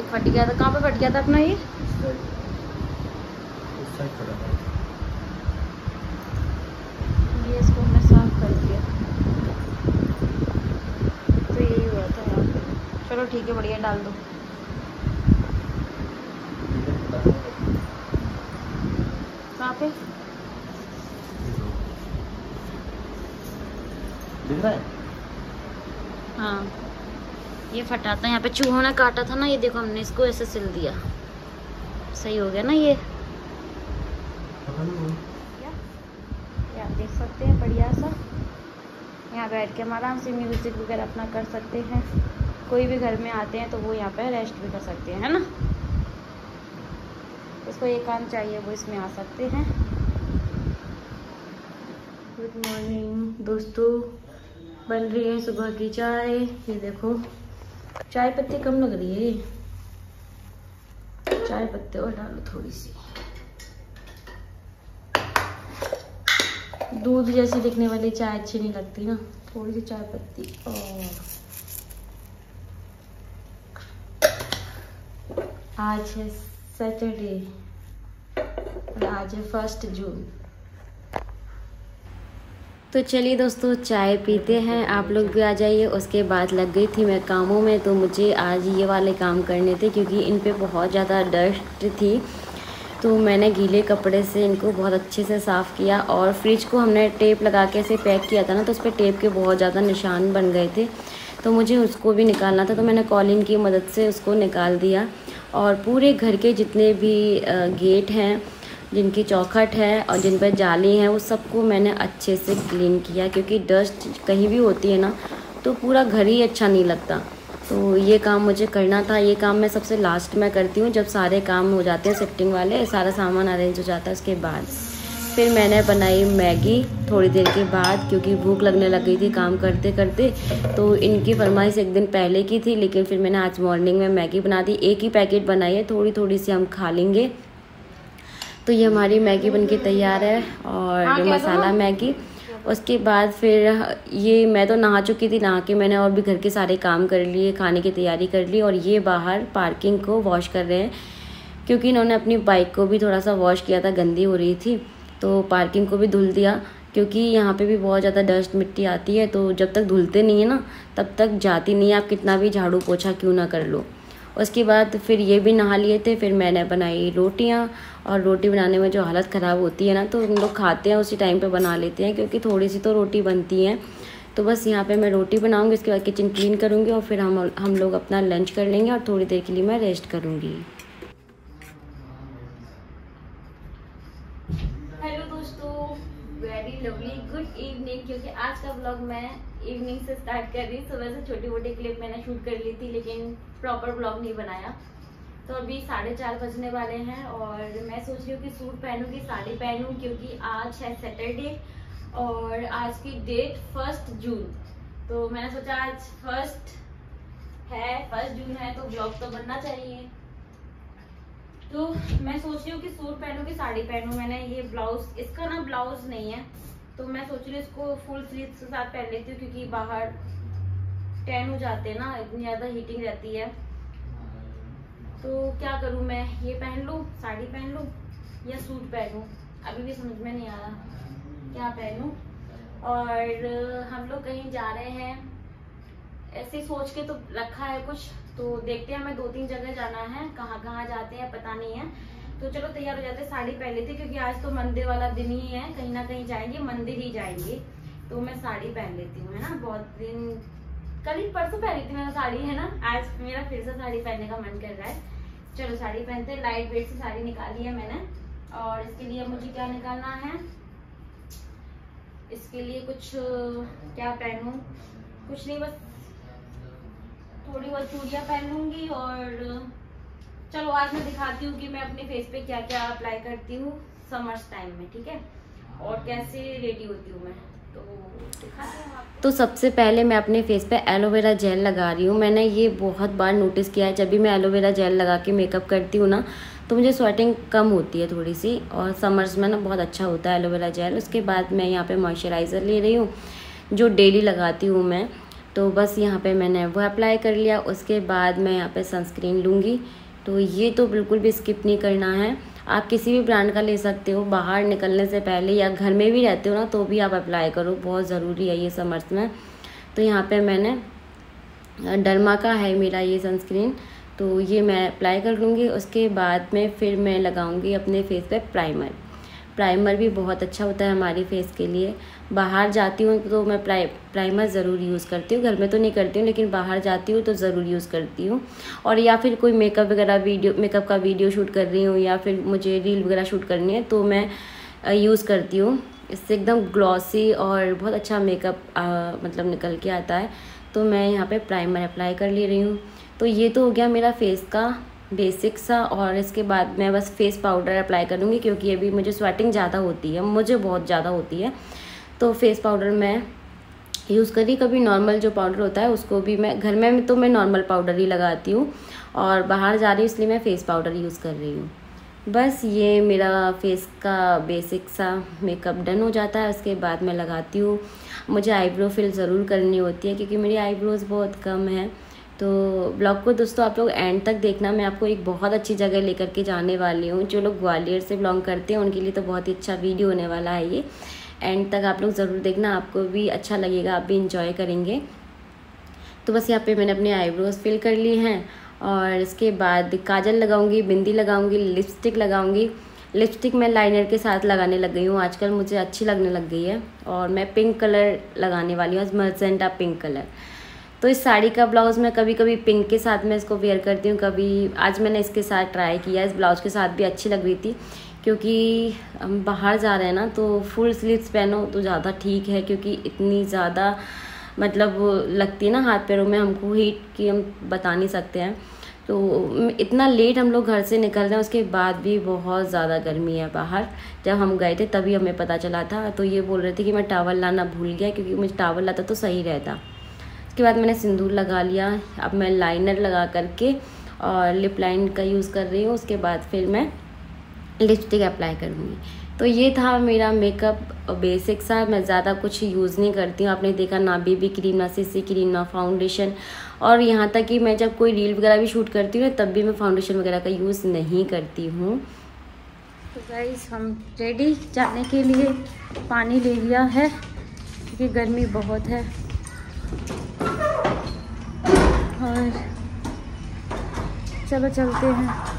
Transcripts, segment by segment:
फट गया था। कहाँ पे फट गया था अपना ये? ये इसको हमने साफ कर दिया, तो यही हुआ था यहाँ पे। चलो ठीक है, बढ़िया, डाल दो। कहाँ पे दिख रहा है? हाँ, ये फटा था, यहाँ पे चूहों ने काटा था ना, ये देखो हमने इसको ऐसे सिल दिया। सही हो गया ना ये आप देख सकते हैं बढ़िया सा। यहाँ बैठ के हम आराम से म्यूजिक वगैरह अपना कर सकते हैं। कोई भी घर में आते हैं तो वो यहाँ पे रेस्ट भी कर सकते हैं, है ना। इसको ये काम चाहिए वो इसमें आ सकते हैं। गुड मॉर्निंग दोस्तों, बन रही है सुबह की चाय। ये देखो चाय पत्ती कम लग रही है, चाय पत्ती और डालो थोड़ी सी। दूध जैसी दिखने वाली चाय अच्छी नहीं लगती ना, थोड़ी सी चाय पत्ती। और आज है सैटरडे और आज है 1 जून। तो चलिए दोस्तों चाय पीते हैं, आप लोग भी आ जाइए। उसके बाद लग गई थी मैं कामों में, तो मुझे आज ये वाले काम करने थे क्योंकि इन पे बहुत ज़्यादा डस्ट थी। तो मैंने गीले कपड़े से इनको बहुत अच्छे से साफ़ किया और फ्रिज को हमने टेप लगा के ऐसे पैक किया था ना, तो उस पर टेप के बहुत ज़्यादा निशान बन गए थे, तो मुझे उसको भी निकालना था। तो मैंने कॉलिन की मदद से उसको निकाल दिया और पूरे घर के जितने भी गेट हैं, जिनकी चौखट है और जिन पर जाली हैं, वो सबको मैंने अच्छे से क्लीन किया क्योंकि डस्ट कहीं भी होती है ना तो पूरा घर ही अच्छा नहीं लगता। तो ये काम मुझे करना था। ये काम मैं सबसे लास्ट में करती हूँ, जब सारे काम हो जाते हैं शिफ्टिंग वाले, सारा सामान अरेंज हो जाता है। उसके बाद फिर मैंने बनाई मैगी थोड़ी देर के बाद, क्योंकि भूख लगने लग गई थी काम करते करते। तो इनकी फरमाइश एक दिन पहले की थी, लेकिन फिर मैंने आज मॉर्निंग में मैगी बना दी। एक ही पैकेट बनाई है, थोड़ी थोड़ी सी हम खा लेंगे। तो ये हमारी मैगी बनके तैयार है और मसाला मैगी। उसके बाद फिर ये मैं तो नहा चुकी थी, नहा के मैंने और भी घर के सारे काम कर लिए, खाने की तैयारी कर ली। और ये बाहर पार्किंग को वॉश कर रहे हैं क्योंकि इन्होंने अपनी बाइक को भी थोड़ा सा वॉश किया था, गंदी हो रही थी, तो पार्किंग को भी धुल दिया क्योंकि यहाँ पे भी बहुत ज़्यादा डस्ट मिट्टी आती है। तो जब तक धुलते नहीं है ना तब तक जाती नहीं है, आप कितना भी झाड़ू पोछा क्यों ना कर लो। उसके बाद फिर ये भी नहा लिए थे। फिर मैंने बनाई रोटियां, और रोटी बनाने में जो हालत ख़राब होती है ना, तो हम लोग खाते हैं उसी टाइम पे बना लेते हैं क्योंकि थोड़ी सी तो रोटी बनती है। तो बस यहाँ पे मैं रोटी बनाऊंगी, उसके बाद किचन क्लीन करूँगी और फिर हम लोग अपना लंच कर लेंगे और थोड़ी देर के लिए मैं रेस्ट करूँगी। हेलो दोस्तों, वेरी लवली गुड इवनिंग। क्योंकि आज का व्लॉग मैं इवनिंग से स्टार्ट कर रही। सुबह से छोटी मोटी क्लिप मैंने शूट कर ली थी, लेकिन प्रॉपर व्लॉग नहीं बनाया। तो अभी 4:30 बजने वाले हैं और मैं सोच रही हूँ कि सूट पहनूंगी, साड़ी पहनूं, क्योंकि आज है सैटरडे और आज की डेट 1 जून। तो मैंने सोचा आज 1 जून है तो व्लॉग तो बनना चाहिए। तो मैं सोच रही हूँ कि सूट पहनूं कि साड़ी पहनूं। मैंने ये ब्लाउज, इसका ना ब्लाउज नहीं है, तो मैं सोच रही हूँ इसको फुल स्लीव के साथ पहन लेती हूँ क्योंकि बाहर टैन हो जाते हैं ना, इतनी ज़्यादा हीटिंग रहती है। तो क्या करूँ मैं, ये पहन लूँ, साड़ी पहन लूँ या सूट पहनूँ, अभी भी समझ में नहीं आ रहा क्या पहनूँ। और हम लोग कहीं जा रहे हैं, ऐसे सोच के तो रखा है कुछ, तो देखते हैं। हमें 2-3 जगह जाना है, कहाँ कहाँ जाते हैं पता नहीं है। तो चलो तैयार हो जाते हैं, साड़ी पहन लेते क्योंकि आज तो मंदिर वाला दिन ही है, कहीं ना कहीं जाएंगे, मंदिर ही जाएंगे। तो मैं साड़ी पहन लेती हूँ, है ना। बहुत दिन, कल ही परसों पहनी थी मैंने साड़ी, है ना। आज मेरा फिर से साड़ी पहनने का मन कर रहा है। चलो साड़ी पहनते हैं। लाइट वेट से साड़ी निकाली है मैंने, और इसके लिए मुझे क्या निकालना है, इसके लिए कुछ क्या पहनूं, कुछ नहीं, बस थोड़ी बहुत चूड़ियाँ पहन लूंगी। और चलो आज मैं दिखाती हूँ कि मैं अपने फेस पे क्या क्या अप्लाई करती हूँ समर्स टाइम में, ठीक है, और कैसे रेडी होती हूँ मैं, तो दिखाती हूँ आपको। तो सबसे पहले मैं अपने फेस पे एलोवेरा जेल लगा रही हूँ। मैंने ये बहुत बार नोटिस किया है, जब भी मैं एलोवेरा जेल लगा के मेकअप करती हूँ ना तो मुझे स्वेटिंग कम होती है थोड़ी सी, और समर्स में ना बहुत अच्छा होता है एलोवेरा जेल। उसके बाद मैं यहाँ पे मॉइस्चराइज़र ले रही हूँ जो डेली लगाती हूँ मैं। तो बस यहाँ पे मैंने वो अप्लाई कर लिया। उसके बाद मैं यहाँ पे सनस्क्रीन लूँगी। तो ये तो बिल्कुल भी स्किप नहीं करना है। आप किसी भी ब्रांड का ले सकते हो, बाहर निकलने से पहले या घर में भी रहते हो ना तो भी आप अप्लाई करो, बहुत ज़रूरी है ये समर्स में। तो यहाँ पे मैंने डर्मा का है मेरा ये सनस्क्रीन, तो ये मैं अप्लाई कर लूँगी। उसके बाद में फिर मैं लगाऊँगी अपने फेस पे प्राइमर भी बहुत अच्छा होता है हमारी फेस के लिए। बाहर जाती हूँ तो मैं प्राइमर ज़रूर यूज़ करती हूँ, घर में तो नहीं करती हूँ लेकिन बाहर जाती हूँ तो ज़रूर यूज़ करती हूँ। और या फिर कोई मेकअप का वीडियो शूट कर रही हूँ या फिर मुझे रील वगैरह शूट करनी है तो मैं यूज़ करती हूँ। इससे एकदम ग्लॉसी और बहुत अच्छा मेकअप मतलब निकल के आता है। तो मैं यहाँ पे प्राइमर अप्लाई कर ले रही हूँ। तो ये तो हो गया मेरा फेस का बेसिक सा। और इसके बाद मैं बस फेस पाउडर अप्लाई करूँगी क्योंकि अभी मुझे स्वेटिंग ज़्यादा होती है, मुझे बहुत ज़्यादा होती है। तो फेस पाउडर मैं यूज़ करी। कभी नॉर्मल जो पाउडर होता है उसको भी मैं घर में तो मैं नॉर्मल पाउडर ही लगाती हूँ, और बाहर जा रही हूँ इसलिए मैं फ़ेस पाउडर यूज़ कर रही हूँ। बस ये मेरा फेस का बेसिक सा मेकअप डन हो जाता है। उसके बाद मैं लगाती हूँ, मुझे आईब्रो फिल ज़रूर करनी होती है क्योंकि मेरी आईब्रोज़ बहुत कम है। तो ब्लॉग को दोस्तों आप लोग एंड तक देखना, मैं आपको एक बहुत अच्छी जगह लेकर के जाने वाली हूँ। जो लोग ग्वालियर से बिलोंग करते हैं उनके लिए तो बहुत ही अच्छा वीडियो होने वाला है ये। एंड तक आप लोग ज़रूर देखना, आपको भी अच्छा लगेगा, आप भी इंजॉय करेंगे। तो बस यहाँ पे मैंने अपने आईब्रोज़ फिल कर ली हैं और इसके बाद काजल लगाऊंगी, बिंदी लगाऊंगी, लिपस्टिक लगाऊंगी। लिपस्टिक मैं लाइनर के साथ लगाने लग गई हूँ आजकल, मुझे अच्छी लगने लग गई है। और मैं पिंक कलर लगाने वाली हूँ, मजेंटा पिंक कलर। तो इस साड़ी का ब्लाउज़ मैं कभी कभी पिंक के साथ मैं इसको वेयर करती हूँ, कभी आज मैंने इसके साथ ट्राई किया। इस ब्लाउज़ के साथ भी अच्छी लग रही थी क्योंकि हम बाहर जा रहे हैं ना तो फुल स्लीव्स पहनो तो ज़्यादा ठीक है, क्योंकि इतनी ज़्यादा मतलब लगती है ना हाथ पैरों में हमको हीट की, हम बता नहीं सकते हैं। तो इतना लेट हम लोग घर से निकल रहे हैं, उसके बाद भी बहुत ज़्यादा गर्मी है बाहर। जब हम गए थे तभी हमें पता चला था, तो ये बोल रहे थे कि मैं टावल लाना भूल गया, क्योंकि मुझे टावल लाता तो सही रहता। उसके बाद मैंने सिंदूर लगा लिया। अब मैं लाइनर लगा करके और लिप लाइन का यूज़ कर रही हूँ। उसके बाद फिर मैं लिपस्टिक अप्लाई करूँगी। तो ये था मेरा मेकअप बेसिक सा, मैं ज़्यादा कुछ यूज़ नहीं करती हूँ। आपने देखा ना बीबी क्रीम, ना सीसी क्रीम, ना फाउंडेशन। और यहाँ तक कि मैं जब कोई रील वगैरह भी शूट करती हूँ तब भी मैं फाउंडेशन वगैरह का यूज़ नहीं करती हूँ। तो गाइस हम रेडी जाने के लिए पानी ले लिया है क्योंकि गर्मी बहुत है। और चलो चलते हैं।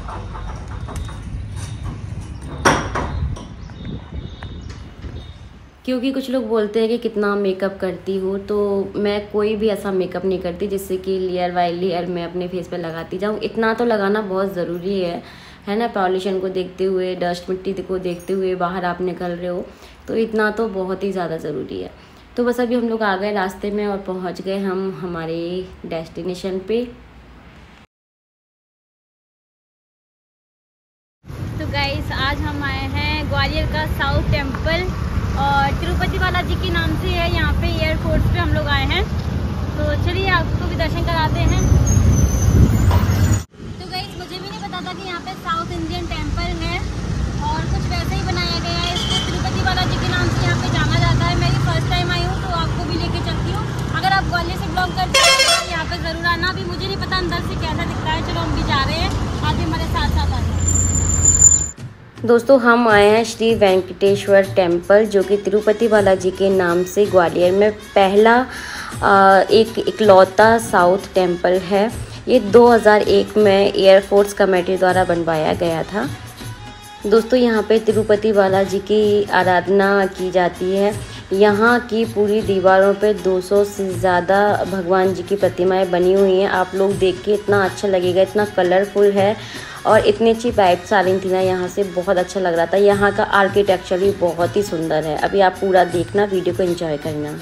क्योंकि कुछ लोग बोलते हैं कि कितना मेकअप करती हो, तो मैं कोई भी ऐसा मेकअप नहीं करती जिससे कि लेयर बाय लेयर मैं अपने फेस पे लगाती जाऊँ। इतना तो लगाना बहुत ज़रूरी है ना, पॉल्यूशन को देखते हुए, डस्ट मिट्टी को देखते हुए बाहर आप निकल रहे हो, तो इतना तो बहुत ही ज़्यादा ज़रूरी है। तो बस अभी हम लोग आ गए रास्ते में और पहुंच गए हम हमारे डेस्टिनेशन पे। तो गाइस आज हम आए हैं ग्वालियर का साउथ टेम्पल, और तिरुपति बालाजी के नाम से है यहाँ पे। एयरपोर्ट पे हम लोग आए हैं, तो चलिए आपको भी दर्शन कराते हैं। तो गाइस मुझे भी नहीं पता था कि यहाँ पे साउथ इंडियन टेम्पल है, और कुछ वैसे ही बनाया गया है। इसको तिरुपति बालाजी के नाम से यहाँ पे जाना जाता है। मैं फर्स्ट टाइम आई हूँ तो आपको भी लेके चलती हूँ। अगर आप ग्वालियर से ब्लॉग करते हैं तो यहाँ पे ज़रूर आना। अभी मुझे नहीं पता अंदर से कैसा दिखता है, चलो हम भी जा रहे हैं, आप भी हमारे साथ साथ आ जाए। दोस्तों हम आए हैं श्री वेंकटेश्वर टेम्पल, जो कि तिरुपति बालाजी के नाम से ग्वालियर में पहला एक इकलौता साउथ टेम्पल है। ये 2001 में एयरफोर्स कमेटी द्वारा बनवाया गया था। दोस्तों यहाँ पे तिरुपति बालाजी की आराधना की जाती है। यहाँ की पूरी दीवारों पे 200 से ज़्यादा भगवान जी की प्रतिमाएं बनी हुई हैं। आप लोग देख के इतना अच्छा लगेगा, इतना कलरफुल है और इतनी अच्छी वाइब्स आ रही थी ना यहाँ से, बहुत अच्छा लग रहा था। यहाँ का आर्किटेक्चर भी बहुत ही सुंदर है। अभी आप पूरा देखना, वीडियो को एंजॉय करना।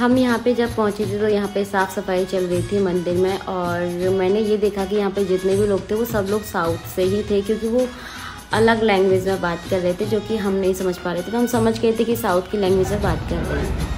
हम यहाँ पे जब पहुँचे थे तो यहाँ पे साफ़ सफाई चल रही थी मंदिर में, और मैंने ये देखा कि यहाँ पे जितने भी लोग थे वो सब लोग साउथ से ही थे, क्योंकि वो अलग लैंग्वेज में बात कर रहे थे जो कि हम नहीं समझ पा रहे थे। तो हम समझ गए थे कि साउथ की लैंग्वेज में बात कर रहे हैं।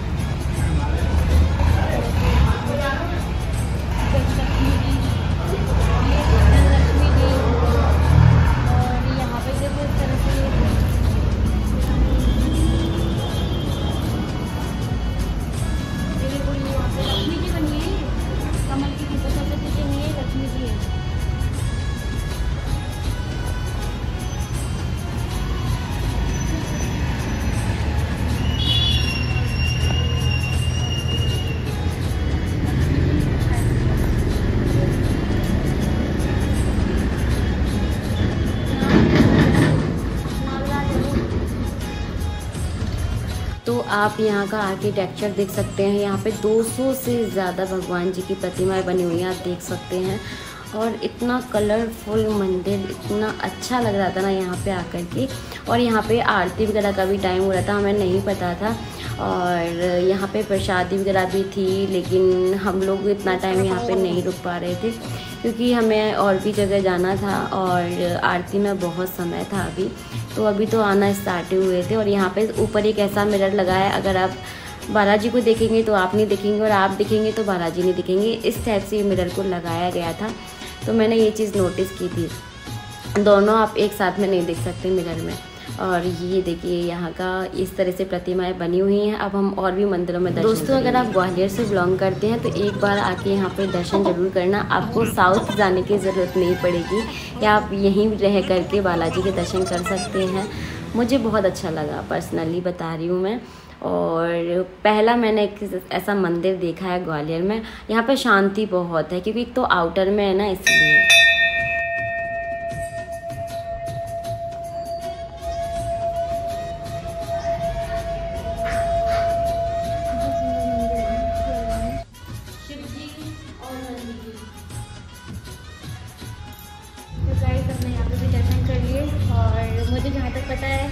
तो आप यहाँ का आर्किटेक्चर देख सकते हैं। यहाँ पे 200 से ज़्यादा भगवान जी की प्रतिमाएं बनी हुई हैं, आप देख सकते हैं। और इतना कलरफुल मंदिर, इतना अच्छा लग रहा था ना यहाँ पे आकर के। और यहाँ पे आरती वगैरह का भी टाइम हो रहा था, हमें नहीं पता था। और यहाँ पे प्रसादी वगैरह भी थी, लेकिन हम लोग इतना टाइम यहाँ पे नहीं रुक पा रहे थे क्योंकि हमें और भी जगह जाना था और आरती में बहुत समय था अभी। तो अभी तो आना स्टार्ट हुए थे। और यहाँ पे ऊपर एक ऐसा मिरर लगा है, अगर आप बालाजी को देखेंगे तो आप नहीं दिखेंगे और आप दिखेंगे तो बालाजी नहीं दिखेंगे। इस टाइप से मिरर को लगाया गया था, तो मैंने ये चीज़ नोटिस की थी। दोनों आप एक साथ में नहीं देख सकते मिरर में। और ये देखिए यहाँ का इस तरह से प्रतिमाएं बनी हुई हैं। अब हम और भी मंदिरों में दर्शन दोस्तों, अगर आप ग्वालियर से बिलोंग करते हैं तो एक बार आके यहाँ पे दर्शन ज़रूर करना। आपको साउथ जाने की ज़रूरत नहीं पड़ेगी, या आप यहीं रह करके बालाजी के दर्शन कर सकते हैं। मुझे बहुत अच्छा लगा, पर्सनली बता रही हूँ मैं। और पहला मैंने एक ऐसा मंदिर देखा है ग्वालियर में। यहाँ पे शांति बहुत है क्योंकि एक तो आउटर में है ना, इसलिए। मुझे जहाँ तक पता है,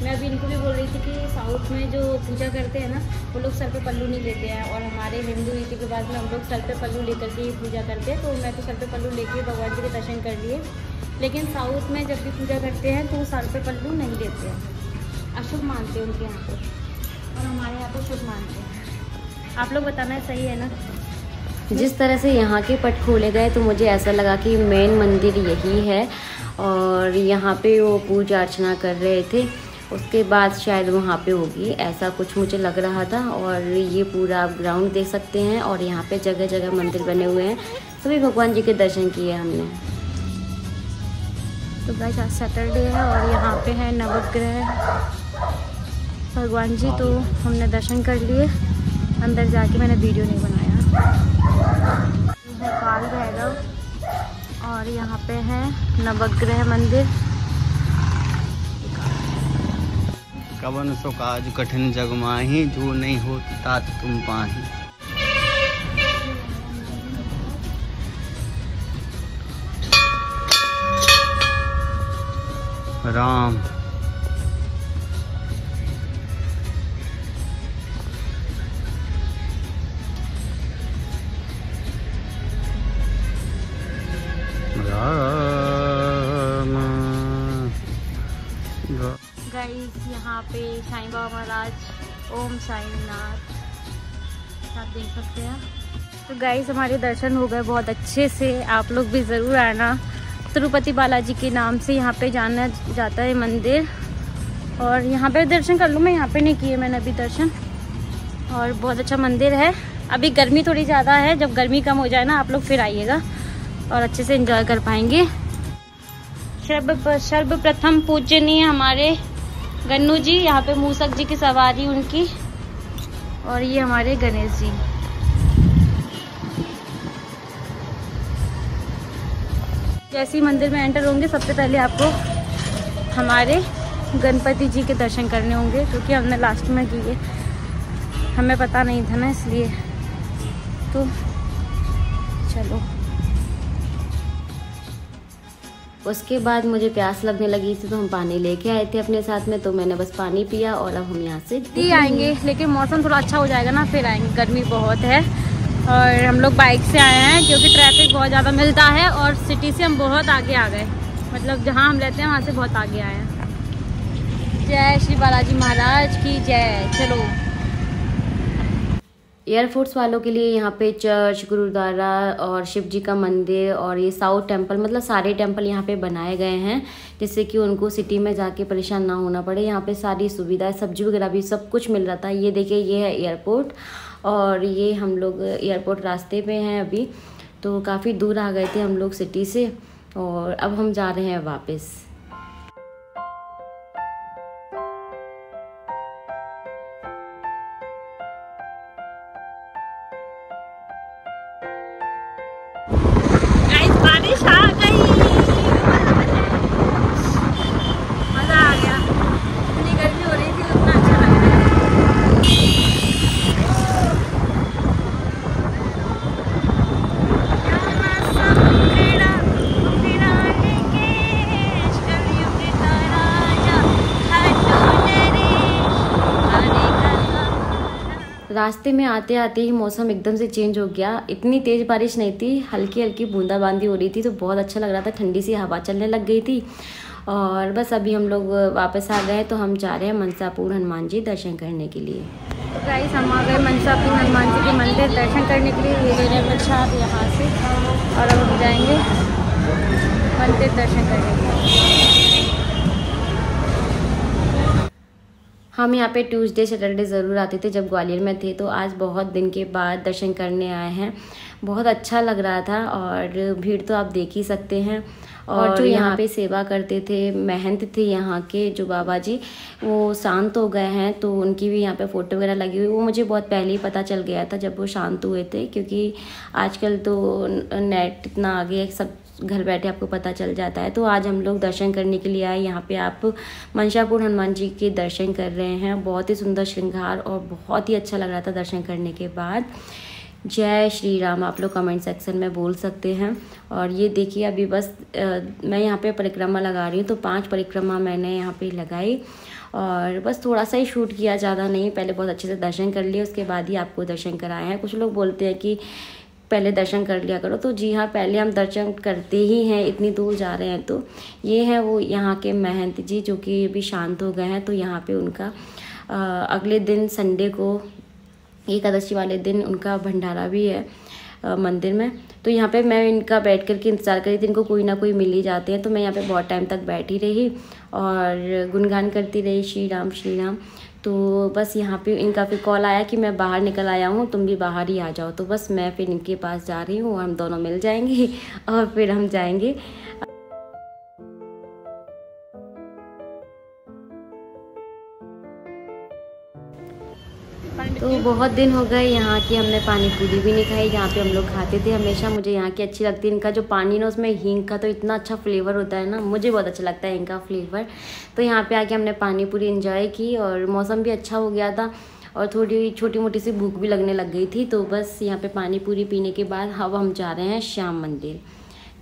मैं अभी इनको भी बोल रही थी कि साउथ में जो पूजा करते हैं ना, वो लोग सर पे पल्लू नहीं लेते हैं। और हमारे हिंदू रीति के बाद में हम लोग सर पे पल्लू लेकर के ही पूजा करते हैं। तो मैं तो सर पे पल्लू लेके भगवान जी के दर्शन कर लिए। लेकिन साउथ में जब भी पूजा करते हैं तो वो सर पे पल्लू नहीं लेते हैं, अशुभ मानते हैं उनके यहाँ पे, और हमारे यहाँ पे शुभ मानते हैं। आप लोग बताना सही है ना। जिस तरह से यहाँ के पट खोले गए तो मुझे ऐसा लगा कि मेन मंदिर यही है, और यहाँ पे वो पूजा अर्चना कर रहे थे। उसके बाद शायद वहाँ पे होगी, ऐसा कुछ मुझे लग रहा था। और ये पूरा आप ग्राउंड देख सकते हैं, और यहाँ पे जगह जगह मंदिर बने हुए हैं। सभी भगवान जी के दर्शन किए हमने। तो गाइस आज सैटरडे है और यहाँ पे है नवग्रह भगवान जी, तो हमने दर्शन कर लिए। अंदर जाके मैंने वीडियो नहीं बनाया। काल भैरव, और यहाँ पे है नवग्रह मंदिर। कवन सो काज कठिन जग माही, जो नहीं हो तात तुम पाही। राम गाइस यहाँ पे साईं बाबा महाराज, ओम साईनाथ, आप देख सकते हैं। तो गाइस हमारे दर्शन हो गए बहुत अच्छे से। आप लोग भी ज़रूर आना। तिरुपति बालाजी के नाम से यहाँ पे जाना जाता है मंदिर, और यहाँ पे दर्शन कर लूँ। मैं यहाँ पे नहीं किए मैंने अभी दर्शन, और बहुत अच्छा मंदिर है। अभी गर्मी थोड़ी ज़्यादा है, जब गर्मी कम हो जाए ना आप लोग फिर आइएगा और अच्छे से एंजॉय कर पाएंगे। सर्वप्रथम पूजनीय हमारे गन्नू जी, यहाँ पे मूसक जी की सवारी उनकी, और ये हमारे गणेश जी। जैसे ही मंदिर में एंटर होंगे सबसे पहले आपको हमारे गणपति जी के दर्शन करने होंगे, क्योंकि हमने लास्ट में किए, हमें पता नहीं था ना, इसलिए। तो चलो उसके बाद मुझे प्यास लगने लगी थी तो हम पानी लेके आए थे अपने साथ में, तो मैंने बस पानी पिया और अब हम यहाँ से आएंगे। लेकिन मौसम थोड़ा अच्छा हो जाएगा ना फिर आएंगे, गर्मी बहुत है। और हम लोग बाइक से आए हैं क्योंकि ट्रैफिक बहुत ज़्यादा मिलता है और सिटी से हम बहुत आगे आ गए, मतलब जहाँ हम रहते हैं वहाँ से बहुत आगे आए हैं। जय श्री बालाजी महाराज की जय। चलो। एयरफोर्स वालों के लिए यहाँ पे चर्च, गुरुद्वारा और शिव जी का मंदिर और ये साउथ टेम्पल, मतलब सारे टेम्पल यहाँ पे बनाए गए हैं जिससे कि उनको सिटी में जाके परेशान ना होना पड़े। यहाँ पे सारी सुविधाएं, सब्जी वगैरह भी सब कुछ मिल रहा था। ये देखिए, ये है एयरपोर्ट और ये हम लोग एयरपोर्ट रास्ते पे हैं अभी, तो काफ़ी दूर आ गए थे हम लोग सिटी से और अब हम जा रहे हैं वापस। बारिश आ गई, मजा आ गया। इतनी गर्मी हो रही थी, उतना अच्छा लग रहा है। रास्ते में आते आते ही मौसम एकदम से चेंज हो गया। इतनी तेज़ बारिश नहीं थी, हल्की हल्की बूंदाबांदी हो रही थी, तो बहुत अच्छा लग रहा था। ठंडी सी हवा चलने लग गई थी और बस अभी हम लोग वापस आ गए, तो हम जा रहे हैं मनसापुर हनुमान जी दर्शन करने के लिए। तो गाइस हम आ गए मनसापुर हनुमान जी के मंदिर दर्शन करने के लिए। ये ले रहे प्रसाद यहाँ से और अब हम जाएंगे मंदिर दर्शन करने के लिए। हम यहाँ पे ट्यूसडे सैटरडे ज़रूर आते थे जब ग्वालियर में थे, तो आज बहुत दिन के बाद दर्शन करने आए हैं। बहुत अच्छा लग रहा था और भीड़ तो आप देख ही सकते हैं। और जो यहाँ पे सेवा करते थे, महंत थे यहाँ के जो बाबा जी, वो शांत हो गए हैं, तो उनकी भी यहाँ पे फ़ोटो वगैरह लगी हुई। वो मुझे बहुत पहले ही पता चल गया था जब वो शांत हुए थे, क्योंकि आजकल तो नेट इतना आगे सब घर बैठे आपको पता चल जाता है। तो आज हम लोग दर्शन करने के लिए आए। यहाँ पे आप मनसापुर हनुमान जी के दर्शन कर रहे हैं। बहुत ही सुंदर श्रृंगार और बहुत ही अच्छा लग रहा था दर्शन करने के बाद। जय श्री राम आप लोग कमेंट सेक्शन में बोल सकते हैं। और ये देखिए, अभी बस मैं यहाँ पे परिक्रमा लगा रही हूँ, तो 5 परिक्रमा मैंने यहाँ पे लगाई और बस थोड़ा सा ही शूट किया, ज़्यादा नहीं। पहले बहुत अच्छे से दर्शन कर लिए, उसके बाद ही आपको दर्शन कराए हैं। कुछ लोग बोलते हैं कि पहले दर्शन कर लिया करो, तो जी हाँ, पहले हम दर्शन करते ही हैं, इतनी दूर जा रहे हैं। तो ये है वो यहाँ के महंत जी जो कि अभी शांत हो गए हैं। तो यहाँ पे उनका अगले दिन संडे को, एकादशी वाले दिन, उनका भंडारा भी है मंदिर में। तो यहाँ पे मैं इनका बैठ कर के इंतज़ार करी थी। इनको कोई ना कोई मिल ही जाते हैं, तो मैं यहाँ पे बहुत टाइम तक बैठी रही और गुणगान करती रही श्री राम श्री राम। तो बस यहाँ पे इनका फिर कॉल आया कि मैं बाहर निकल आया हूँ, तुम भी बाहर ही आ जाओ। तो बस मैं फिर इनके पास जा रही हूँ और हम दोनों मिल जाएंगे और फिर हम जाएंगे। तो बहुत दिन हो गए यहाँ की हमने पानी पूरी भी नहीं खाई, जहाँ पे हम लोग खाते थे हमेशा। मुझे यहाँ की अच्छी लगती है। इनका जो पानी ना, उसमें हींग का तो इतना अच्छा फ्लेवर होता है ना, मुझे बहुत अच्छा लगता है इनका फ्लेवर। तो यहाँ पे आके हमने पानी पूरी एंजॉय की और मौसम भी अच्छा हो गया था और थोड़ी छोटी मोटी सी भूख भी लगने लग गई थी। तो बस यहाँ पे पानी पूरी पीने के बाद अब हम जा रहे हैं श्याम मंदिर।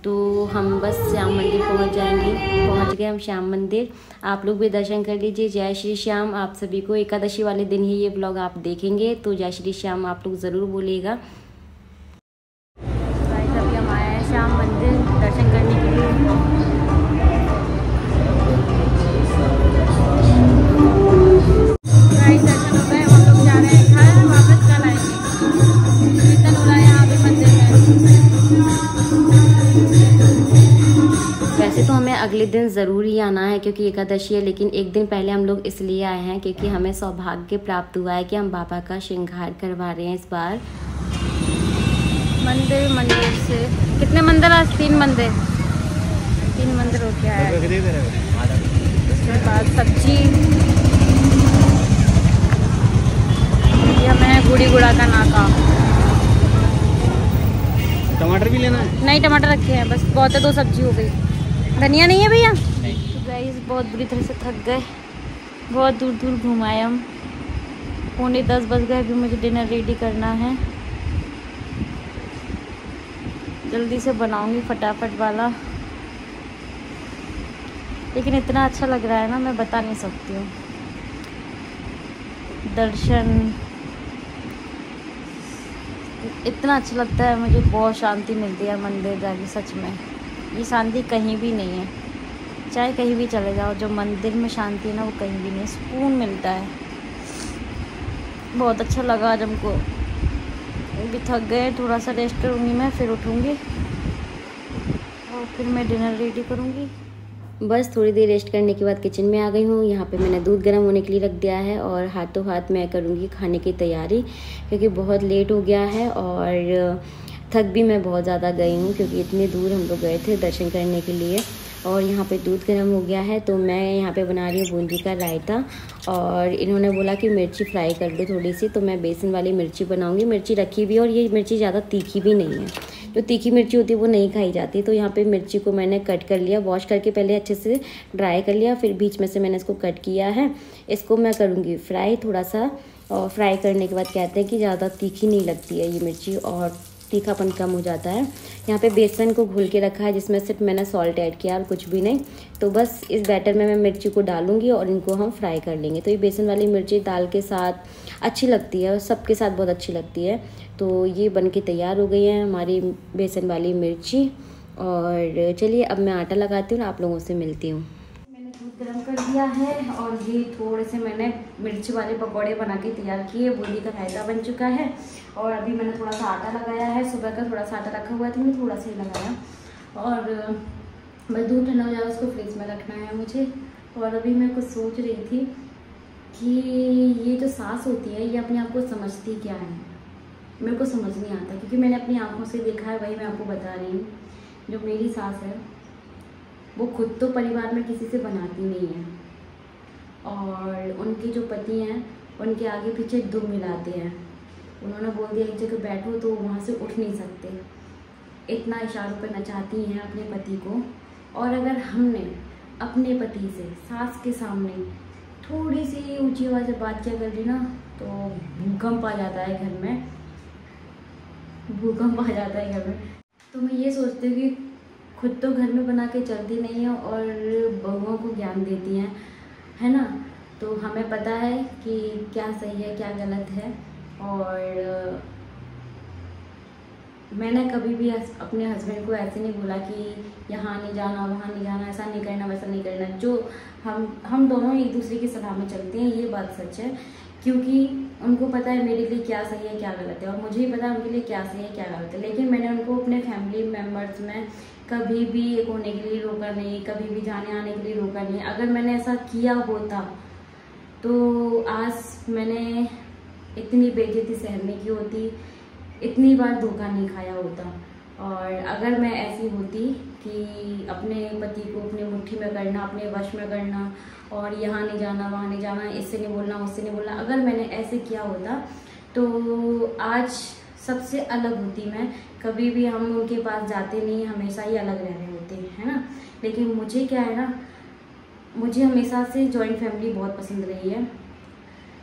तो हम बस श्याम मंदिर पहुंच गए हम श्याम मंदिर। आप लोग भी दर्शन कर लीजिए। जय श्री श्याम आप सभी को। एकादशी वाले दिन ही ये व्लॉग आप देखेंगे, तो जय श्री श्याम आप लोग ज़रूर बोलिएगा। अभी हम आए हैं श्याम मंदिर दर्शन करने के लिए। दर्शन हो गए, हम लोग जा रहे हैं घर, वापस कल आएंगे। कीर्तन हो रहा है यहाँ पे मंदिर में। वैसे तो हमें अगले दिन ज़रूर ही आना है क्योंकि एकादशी है, लेकिन एक दिन पहले हम लोग इसलिए आए हैं क्योंकि हमें सौभाग्य प्राप्त हुआ है कि हम बाबा का श्रृंगार करवा रहे हैं इस बार। मंदिर से कितने मंदिर? आज 3 मंदिर हो गया है। उसके बाद सब्जी, ये हमें गुड़ी गुड़ा का नाका। टमाटर भी लेना है? नहीं, टमाटर रखे हैं बस, बहुत है, 2 सब्जी हो गई। धनिया नहीं है भैया? तो गाइस बहुत बुरी तरह से थक गए, बहुत दूर दूर घुमाए हम। 9:45 बज गए, अभी मुझे डिनर रेडी करना है। जल्दी से बनाऊंगी फटाफट वाला। लेकिन इतना अच्छा लग रहा है ना, मैं बता नहीं सकती हूँ। दर्शन इतना अच्छा लगता है मुझे, बहुत शांति मिलती है मंदिर जाके, सच में ये शांति कहीं भी नहीं है। चाहे कहीं भी चले जाओ, जो मंदिर में शांति है ना वो कहीं भी नहीं, सुकून मिलता है। बहुत अच्छा लगा आज हमको। भी थक गए, थोड़ा सा रेस्ट करूँगी मैं, फिर उठूँगी और फिर मैं डिनर रेडी करूँगी। बस थोड़ी देर रेस्ट करने के बाद किचन में आ गई हूँ। यहाँ पे मैंने दूध गर्म होने के लिए रख दिया है और हाथों हाथ मैं करूँगी खाने की तैयारी, क्योंकि बहुत लेट हो गया है और थक भी मैं बहुत ज़्यादा गई हूँ, क्योंकि इतनी दूर हम लोग गए थे दर्शन करने के लिए। और यहाँ पे दूध गर्म हो गया है, तो मैं यहाँ पे बना रही हूँ बूंदी का रायता। और इन्होंने बोला कि मिर्ची फ्राई कर दो थोड़ी सी, तो मैं बेसन वाली मिर्ची बनाऊँगी। मिर्ची रखी भी, और ये मिर्ची ज़्यादा तीखी भी नहीं है। जो तीखी मिर्ची होती है वो नहीं खाई जाती। तो यहाँ पे मिर्ची को मैंने कट कर लिया, वॉश करके पहले अच्छे से ड्राई कर लिया, फिर बीच में से मैंने इसको कट किया है। इसको मैं करूँगी फ्राई थोड़ा सा, और फ्राई करने के बाद कहते हैं कि ज़्यादा तीखी नहीं लगती है ये मिर्ची, और तीखापन कम हो जाता है। यहाँ पे बेसन को घोल के रखा है, जिसमें सिर्फ मैंने सॉल्ट ऐड किया और कुछ भी नहीं। तो बस इस बैटर में मैं मिर्ची को डालूंगी और इनको हम फ्राई कर लेंगे। तो ये बेसन वाली मिर्ची दाल के साथ अच्छी लगती है और सबके साथ बहुत अच्छी लगती है। तो ये बन के तैयार हो गई है हमारी बेसन वाली मिर्ची। और चलिए अब मैं आटा लगाती हूँ, आप लोगों से मिलती हूँ। मैंने दूध गर्म कर दिया है और ये थोड़े से मैंने मिर्ची वाले पकौड़े बना के तैयार किए। बूंदी का रायता बन चुका है और अभी मैंने थोड़ा सा आटा लगाया है। सुबह का थोड़ा सा आटा रखा हुआ था, मैंने थोड़ा सा ही लगाया। और बस दूध ठंडा हो जाए उसको फ्रिज में रखना है मुझे। और अभी मैं कुछ सोच रही थी कि ये जो सांस होती है ये अपने आप को समझती क्या है, मेरे को समझ नहीं आता, क्योंकि मैंने अपनी आंखों से देखा है, वही मैं आपको बता रही हूँ। जो मेरी सास है वो खुद तो परिवार में किसी से बनाती नहीं है, और उनके जो पति हैं उनके आगे पीछे दुम मिलाते हैं। उन्होंने बोल दिया एक जगह बैठो तो वहाँ से उठ नहीं सकते, इतना इशारों पर नचाती हैं अपने पति को। और अगर हमने अपने पति से सास के सामने थोड़ी सी ऊंची आवाज़ से बात किया कर दी ना, तो भूकंप आ जाता है घर में, भूकंप आ जाता है घर में। तो मैं ये सोचती हूँ कि खुद तो घर में बना के चलती नहीं है और बहुओं को ज्ञान देती हैं, है ना। तो हमें पता है कि क्या सही है क्या गलत है। और मैंने कभी भी अपने हस्बैंड को ऐसे नहीं बोला कि यहाँ नहीं जाना वहाँ नहीं जाना, ऐसा नहीं करना वैसा नहीं करना। जो हम दोनों एक दूसरे की सलाह में चलते हैं, ये बात सच है, क्योंकि उनको पता है मेरे लिए क्या सही है क्या गलत है, और मुझे ही पता है उनके लिए क्या सही है क्या गलत है। लेकिन मैंने उनको अपने फैमिली मेम्बर्स में कभी भी एक होने के लिए रोका नहीं, कभी भी जाने आने के लिए रोका नहीं। अगर मैंने ऐसा किया होता तो आज मैंने इतनी बेइज्जती सहने की होती, इतनी बार धोखा नहीं खाया होता। और अगर मैं ऐसी होती कि अपने पति को अपनी मुट्ठी में करना, अपने वश में करना, और यहाँ नहीं जाना वहाँ नहीं जाना, इससे नहीं बोलना उससे नहीं बोलना, अगर मैंने ऐसे किया होता तो आज सबसे अलग होती मैं। कभी भी हम उनके पास जाते नहीं, हमेशा ही अलग रह रहे होते हैं, है ना। लेकिन मुझे क्या है ना, मुझे हमेशा से जॉइंट फैमिली बहुत पसंद रही है।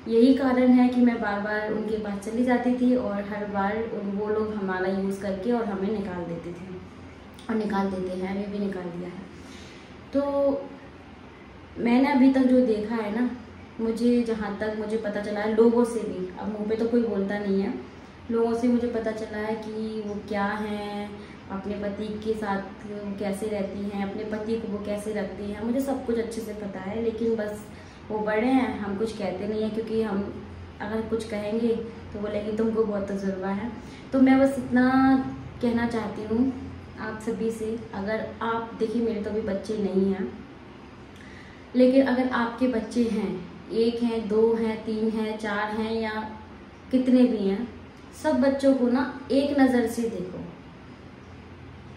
यही कारण है कि मैं बार बार उनके पास चली जाती थी और हर बार वो लोग हमारा यूज़ करके और हमें निकाल देते थे, और निकाल देते हैं, हमें भी निकाल दिया है। तो मैंने अभी तक जो देखा है ना, मुझे जहाँ तक मुझे पता चला है लोगों से भी, अब मुँह पे तो कोई बोलता नहीं है, लोगों से मुझे पता चला है कि वो क्या हैं, अपने पति के साथ कैसे रहती हैं, अपने पति को वो कैसे रखती हैं। मुझे सब कुछ अच्छे से पता है, लेकिन बस वो बड़े हैं, हम कुछ कहते नहीं हैं, क्योंकि हम अगर कुछ कहेंगे तो बोलेंगे तुमको बहुत तजुर्बा है। तो मैं बस इतना कहना चाहती हूँ आप सभी से, अगर आप देखिए मेरे तो अभी बच्चे नहीं हैं, लेकिन अगर आपके बच्चे हैं, 1 हैं 2 हैं 3 हैं 4 हैं या कितने भी हैं, सब बच्चों को ना एक नज़र से देखो।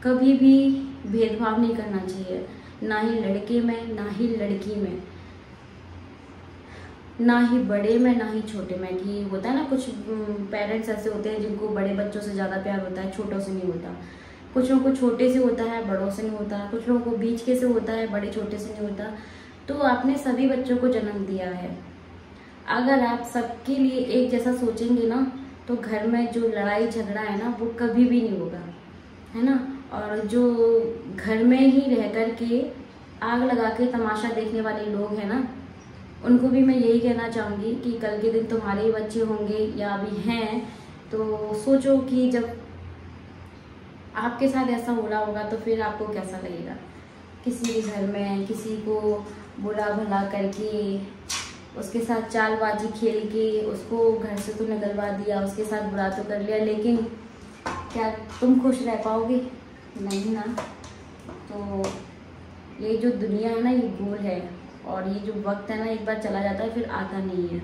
कभी भी भेदभाव नहीं करना चाहिए, ना ही लड़के में ना ही लड़की में, ना ही बड़े में ना ही छोटे में। कि होता है ना कुछ पेरेंट्स ऐसे होते हैं जिनको बड़े बच्चों से ज़्यादा प्यार होता है, छोटों से नहीं होता। कुछ लोगों को छोटे से होता है, बड़ों से नहीं होता। कुछ लोगों को बीच के से होता है, बड़े छोटे से नहीं होता। तो आपने सभी बच्चों को जन्म दिया है, अगर आप सबके लिए एक जैसा सोचेंगे ना, तो घर में जो लड़ाई झगड़ा है ना वो कभी भी नहीं होगा, है ना। और जो घर में ही रह कर के आग लगा के तमाशा देखने वाले लोग हैं ना, उनको भी मैं यही कहना चाहूँगी कि कल के दिन तुम्हारे ही बच्चे होंगे या अभी हैं, तो सोचो कि जब आपके साथ ऐसा हो रहा होगा तो फिर आपको कैसा लगेगा। किसी के घर में किसी को बुरा भला करके, उसके साथ चालबाजी खेल के उसको घर से तो निकलवा दिया, उसके साथ बुरा तो कर लिया, लेकिन क्या तुम खुश रह पाओगे? नहीं ना। तो ये जो दुनिया है ना, ये गोल है, और ये जो वक्त है ना, एक बार चला जाता है फिर आता नहीं है।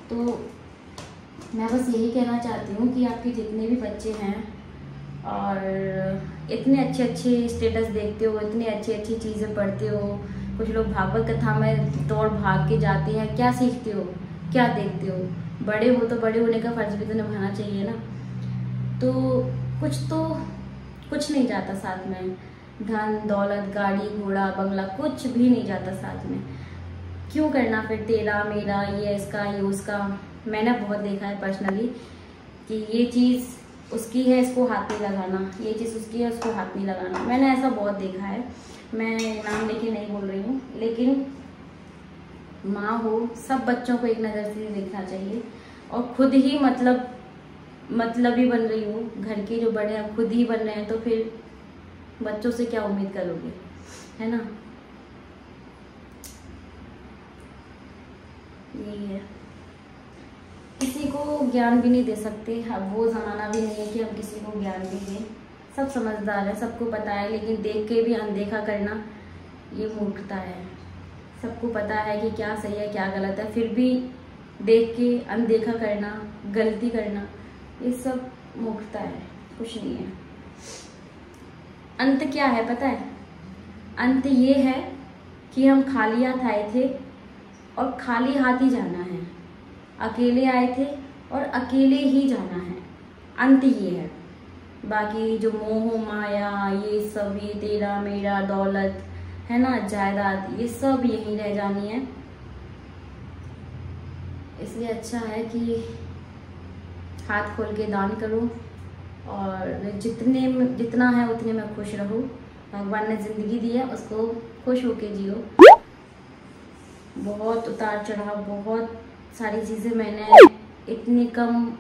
तो मैं बस यही कहना चाहती हूँ कि आपके जितने भी बच्चे हैं और इतने अच्छे अच्छे स्टेटस देखते हो, इतनी अच्छी अच्छी चीज़ें पढ़ते हो, कुछ लोग भागवत कथा में दौड़ भाग के जाते हैं, क्या सीखते हो, क्या देखते हो? बड़े हो तो बड़े होने का फर्ज भी तो निभाना चाहिए ना। तो कुछ नहीं जाता साथ में, धन दौलत गाड़ी घोड़ा बंगला कुछ भी नहीं जाता साथ में। क्यों करना फिर तेरा मेरा, ये इसका ये उसका। मैंने बहुत देखा है पर्सनली कि ये चीज़ उसकी है, इसको हाथ नहीं लगाना, ये चीज़ उसकी है, उसको हाथ नहीं लगाना। मैंने ऐसा बहुत देखा है। मैं नाम लेके नहीं बोल रही हूँ, लेकिन माँ हो, सब बच्चों को एक नज़र से देखना चाहिए, और खुद ही मतलबी बन रही हूँ, घर के जो बड़े हैं खुद ही बन रहे हैं, तो फिर बच्चों से क्या उम्मीद करोगे, है ना। यही है, किसी को ज्ञान भी नहीं दे सकते। अब वो ज़माना भी नहीं है कि हम किसी को ज्ञान भी दें। सब समझदार है, सबको पता है, लेकिन देख के भी अनदेखा करना ये मूर्खता है। सबको पता है कि क्या सही है क्या गलत है, फिर भी देख के अनदेखा करना, गलती करना, ये सब मूर्खता है, कुछ नहीं है। अंत क्या है पता है? अंत ये है कि हम खाली हाथ आए थे और खाली हाथ ही जाना है, अकेले आए थे और अकेले ही जाना है। अंत ये है। बाकी जो मोह माया, ये सब, ये तेरा मेरा दौलत है ना, जायदाद, ये सब यहीं रह जानी है। इसलिए अच्छा है कि हाथ खोल के दान करो, और जितना है उतने में खुश रहो। भगवान ने ज़िंदगी दी है, उसको खुश होके जियो। बहुत उतार चढ़ाव, बहुत सारी चीज़ें मैंने इतनी कम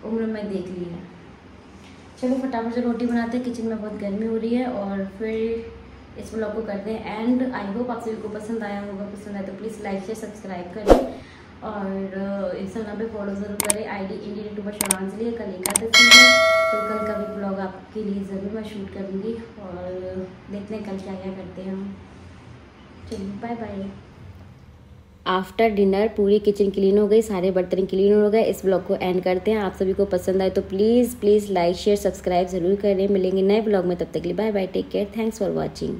उम्र में देख ली है। चलो फटाफट से रोटी बनाते हैं, किचन में बहुत गर्मी हो रही है, और फिर इस व्लॉग को करते हैं एंड। आई होप आप सभी को पसंद आया होगा। पसंद आया तो प्लीज़ लाइक शेयर सब्सक्राइब करें, और इंस्टाग्राम पे फॉलो ज़रूर करें। ID Indian YouTuber Shravanjali. कल एकादशी है, तो कल का भी ब्लॉग आपके लिए ज़रूर मैं शूट करूँगी, और देखते हैं कल क्या क्या करते हैं हम। चलिए बाय बाय। आफ्टर डिनर पूरी किचन क्लीन हो गई, सारे बर्तन क्लीन हो गए। इस ब्लॉग को एंड करते हैं। आप सभी को पसंद आए तो प्लीज़ लाइक शेयर सब्सक्राइब ज़रूर करें। मिलेंगे नए ब्लॉग में, तब तक के लिए bye bye, take care, thanks for watching.